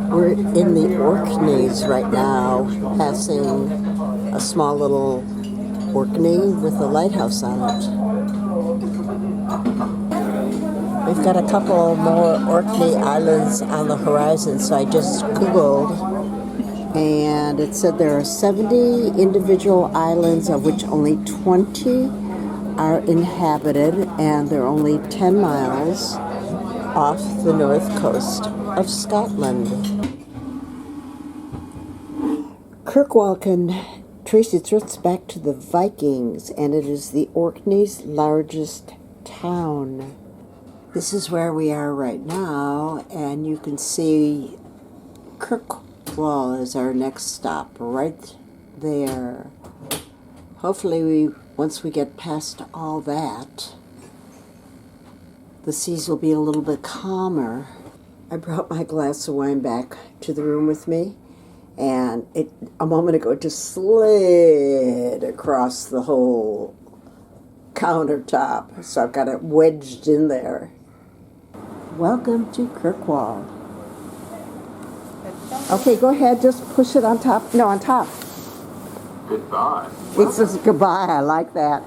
We're in the Orkneys right now, passing a small little Orkney with a lighthouse on it. We've got a couple more Orkney islands on the horizon, so I just Googled, and it said there are 70 individual islands, of which only 20 are inhabited, and they're only 10 miles off the north coast of Scotland. Kirkwall can trace its roots back to the Vikings, and it is the Orkney's largest town. This is where we are right now, and you can see Kirkwall is our next stop, right there. Hopefully, once we get past all that, the seas will be a little bit calmer. I brought my glass of wine back to the room with me, and a moment ago it just slid across the whole countertop, so I've got it wedged in there. Welcome to Kirkwall. Okay, go ahead, just push it on top. No, on top. Goodbye. It says goodbye, I like that.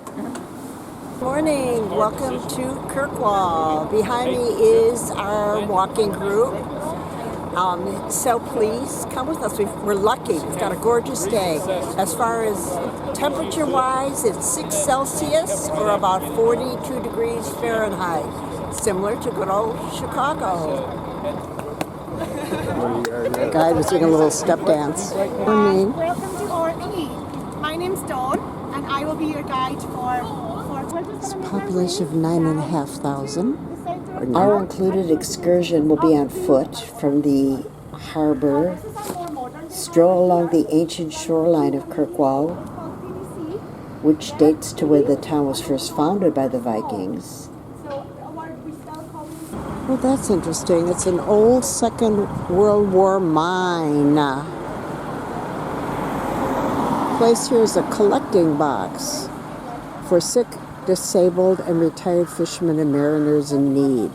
Morning, welcome to Kirkwall. Behind me is our walking group. So please come with us. We're lucky. We've got a gorgeous day. As far as temperature-wise, it's 6 Celsius or about 42 degrees Fahrenheit. Similar to good old Chicago. The guy was doing a little step dance. Welcome to Orkney. My name's Dawn, and I will be your guide for It's a population of 9,500. Our included excursion will be on foot from the harbor, stroll along the ancient shoreline of Kirkwall, which dates to when the town was first founded by the Vikings. Well, that's interesting. It's an old Second World War mine. Place here is a collecting box for sick, disabled, and retired fishermen and mariners in need.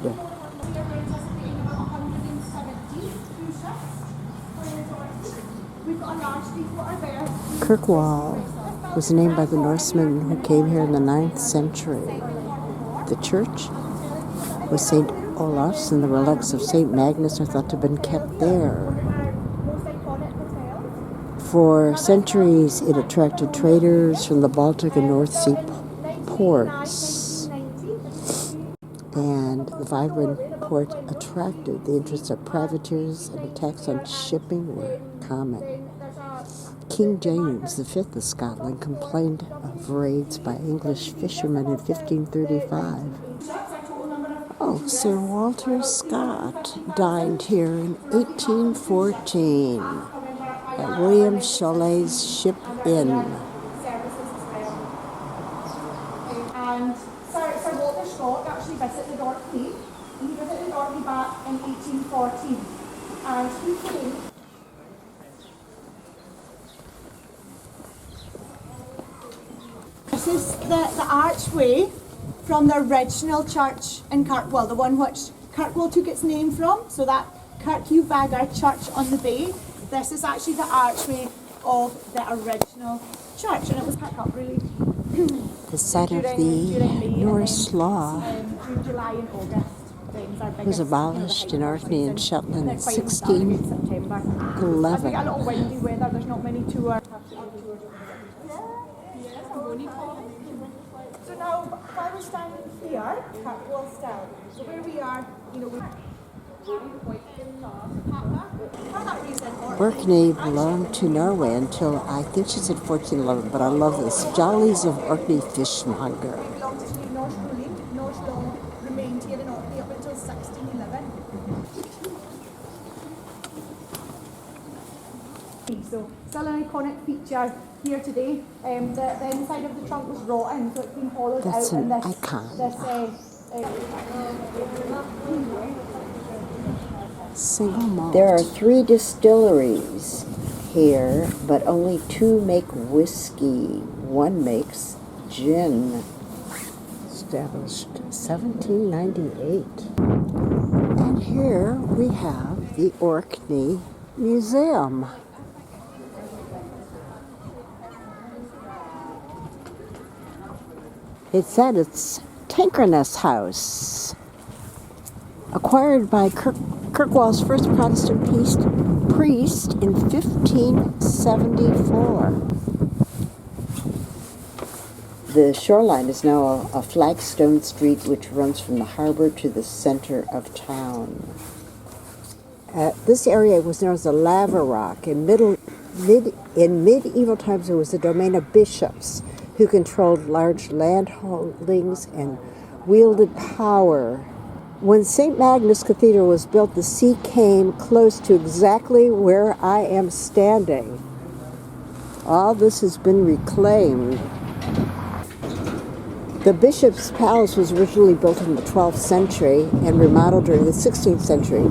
Kirkwall was named by the Norsemen who came here in the 9th century. The church was St. Olaf's, and the relics of St. Magnus are thought to have been kept there. For centuries, it attracted traders from the Baltic and North Sea ports, and the vibrant port attracted the interest of privateers, and attacks on shipping were common. King James V of Scotland complained of raids by English fishermen in 1535. Oh, Sir Walter Scott dined here in 1814 at William Cholet's Ship Inn. And Sir Walter Scott actually visited Orkney. He visited Orkney back in 1814. And he came. This is the archway from the original church in Kirkwall, the one which Kirkwall took its name from. So that Kirkjubægar church on the bay. This is actually the archway of the original church, and it was packed up really. The site of the Norse law July and August was abolished in Orkney and Shetland in 1611. A little windy weather, there's not many tours. So now, while we're standing here, Kirkwall still. So where we are, Orkney belonged to Norway until, I think she said 1411, but I love this. Jollies of Orkney Fishmonger. It belonged to the Norse ruling. Norse law remained here in Orkney up until 1611. So, still an iconic feature here today. The inside of the trunk was rotten, so it's been hollowed That's out. an And icon. Single malt. There are 3 distilleries here, but only 2 make whiskey. One makes gin. Established 1798. And here we have the Orkney Museum. It said it's Tinkerness House, acquired by Kirkwall's first Protestant priest in 1574. The shoreline is now a flagstone street which runs from the harbor to the center of town. This area was known as the Lava Rock. In medieval times, it was the domain of bishops who controlled large land holdings and wielded power. When St. Magnus Cathedral was built, the sea came close to exactly where I am standing. All this has been reclaimed. The Bishop's Palace was originally built in the 12th century and remodeled during the 16th century.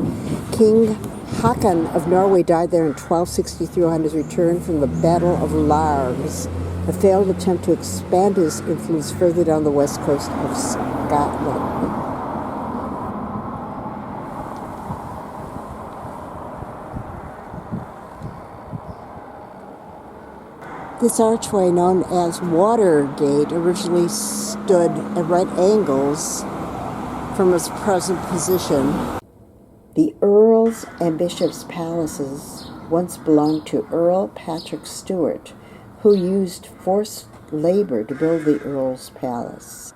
King Haakon of Norway died there in 1263 on his return from the Battle of Largs, a failed attempt to expand his influence further down the west coast of Scotland. This archway, known as Watergate, originally stood at right angles from its present position. The Earls and Bishops' Palaces once belonged to Earl Patrick Stewart, who used forced labor to build the Earl's Palace.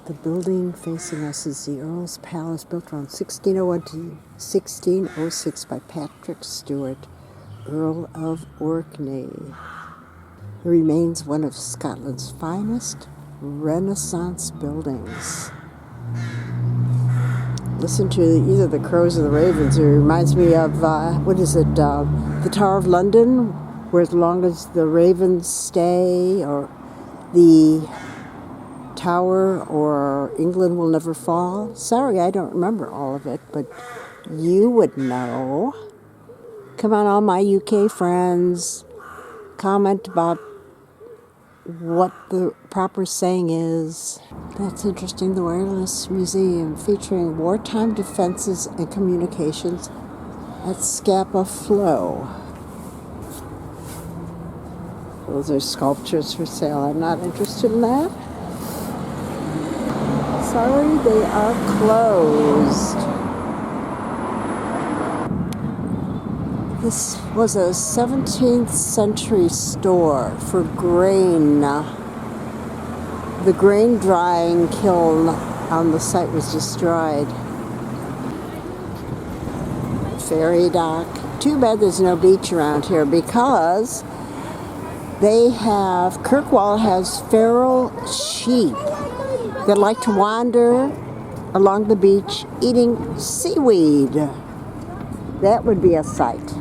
The building facing us is the Earl's Palace, built around 1601 to 1606 by Patrick Stewart, Earl of Orkney. It remains one of Scotland's finest Renaissance buildings. Listen to either the crows or the ravens. It reminds me of, the Tower of London, where as long as the ravens stay, or the Tower or England Will Never Fall. Sorry, I don't remember all of it, but you would know. Come on, all my UK friends, comment about what the proper saying is. That's interesting. The Wireless Museum, featuring wartime defenses and communications at Scapa Flow. Those are sculptures for sale. I'm not interested in that. Sorry, they are closed. This was a 17th century store for grain. The grain drying kiln on the site was destroyed. Ferry dock. Too bad there's no beach around here, because Kirkwall has feral sheep that like to wander along the beach eating seaweed. That would be a sight.